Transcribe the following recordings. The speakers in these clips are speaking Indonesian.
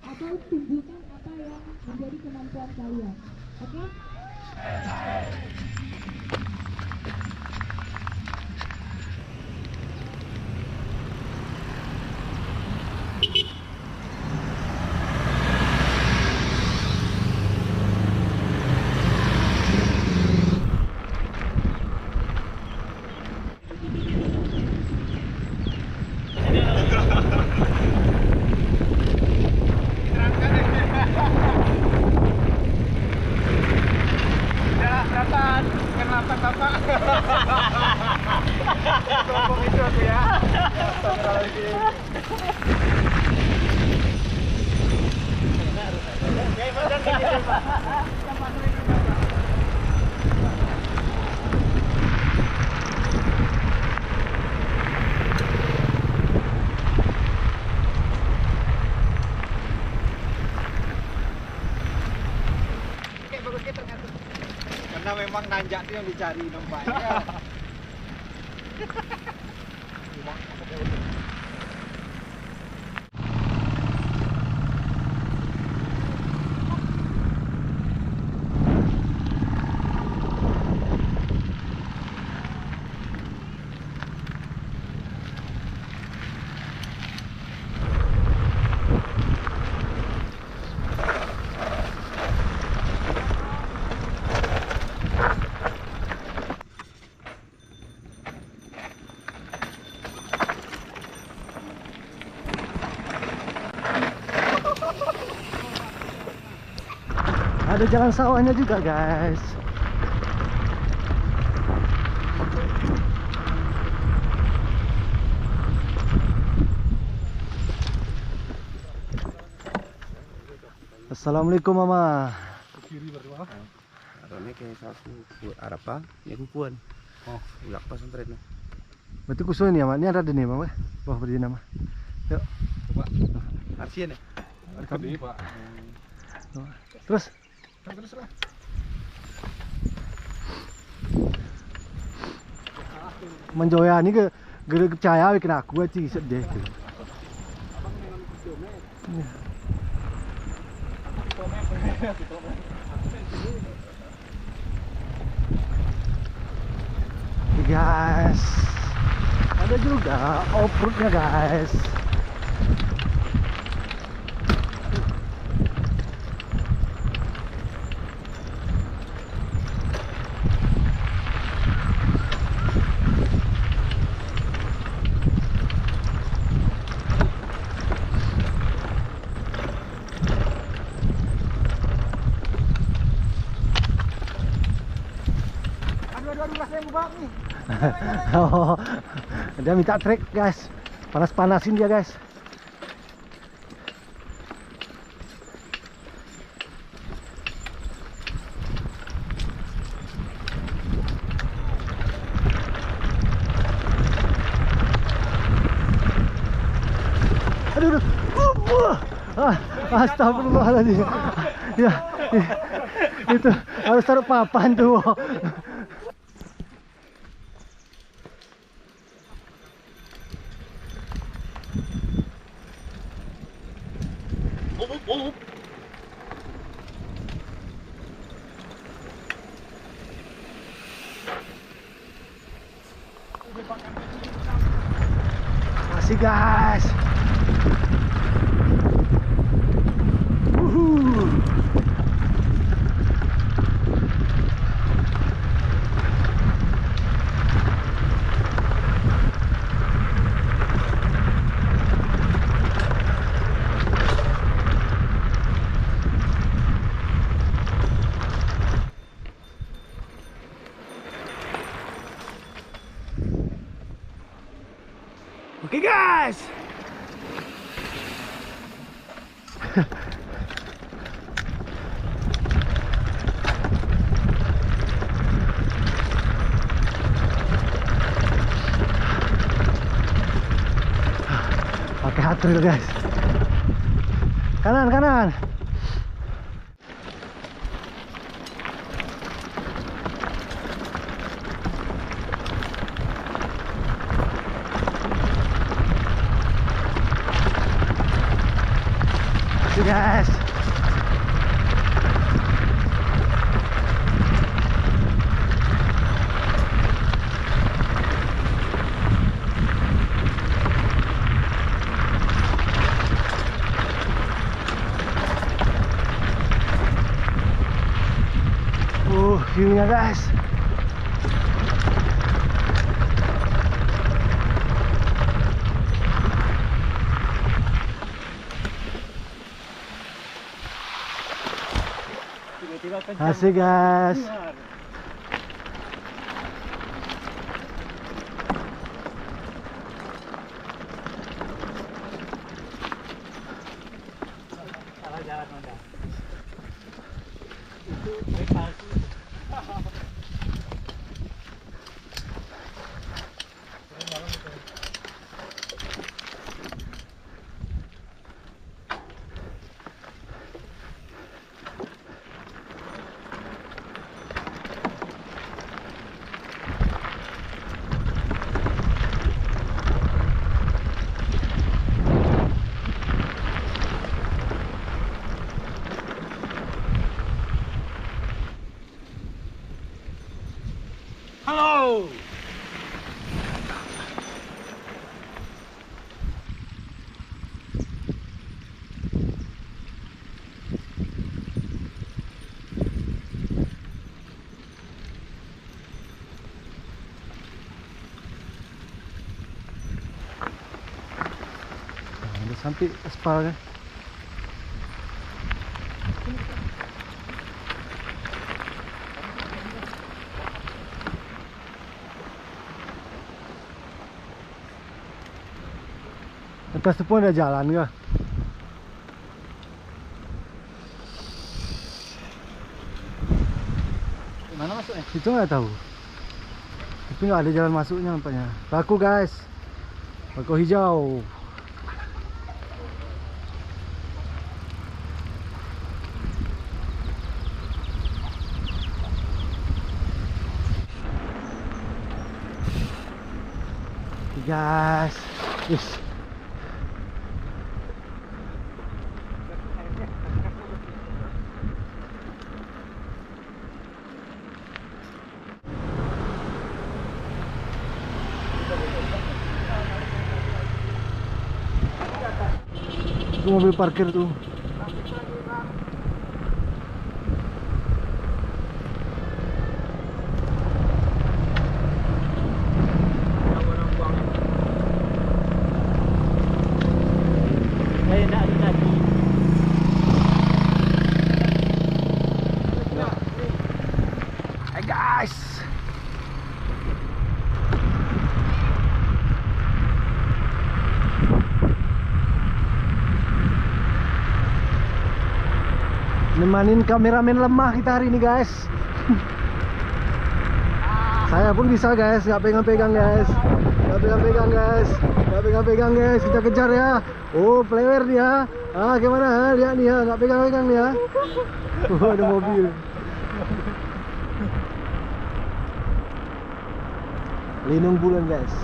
Atau tunjukkan apa yang menjadi kemampuan kalian. Oke? Kelompok itu aku ya. Karena memang nanjak itu yang dicari nampaknya. Ada jalan sawahnya juga, guys. Assalamualaikum, Mama. Kiri berdua. Arahnya kayak satu arah apa? Ya kupuan. Oh, Ulak pas antren. Berarti kusuh ini ya, Mak. Ini ada nih, Mama. Wah, berdiri nama. Yuk. coba. Arsian ya? Tadi, Pak. Terus Terus lah. menjoya ini ke gede percaya bikin aku aja sedih. Guys, ada juga off-roadnya, guys. Aduh, rasanya bubak nih. Oh, dia minta trek, guys. Panas-panasin dia, guys. Aduh, aduh. Astagfirullahaladzim. Ya, itu harus taruh papan tuh. Masih, guys. Oke guys. Pakai hat trick guys. Kanan kanan. Guys. View-nya guys. Asik guys. Salah jalan Anda. Itu baik palsu. Halo. Udah sampai aspal kan. Atas tu pun ada jalan ke? Mana masuknya? Itu nggak tahu. Tapi nggak ada jalan masuknya nampaknya. Paku guys. Paku hijau. Guys. Yes. Itu mobil parkir tuh. Hey guys. Nemanin kameramen lemah kita hari ini guys. Saya pun bisa guys, nggak pegang-pegang guys. Nggak pegang-pegang guys. Nggak pegang-pegang guys, kita kejar ya. Oh player dia. Ah gimana? Lihat nih ya, nggak pegang-pegang nih ya. Oh ada mobil. Lindung bulan guys.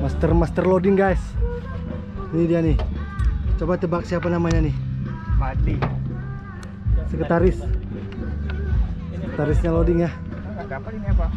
Master loading guys. Ini dia nih. Coba tebak siapa namanya nih? Mati. Sekretarisnya loading ya. Enggak dapat ini apa?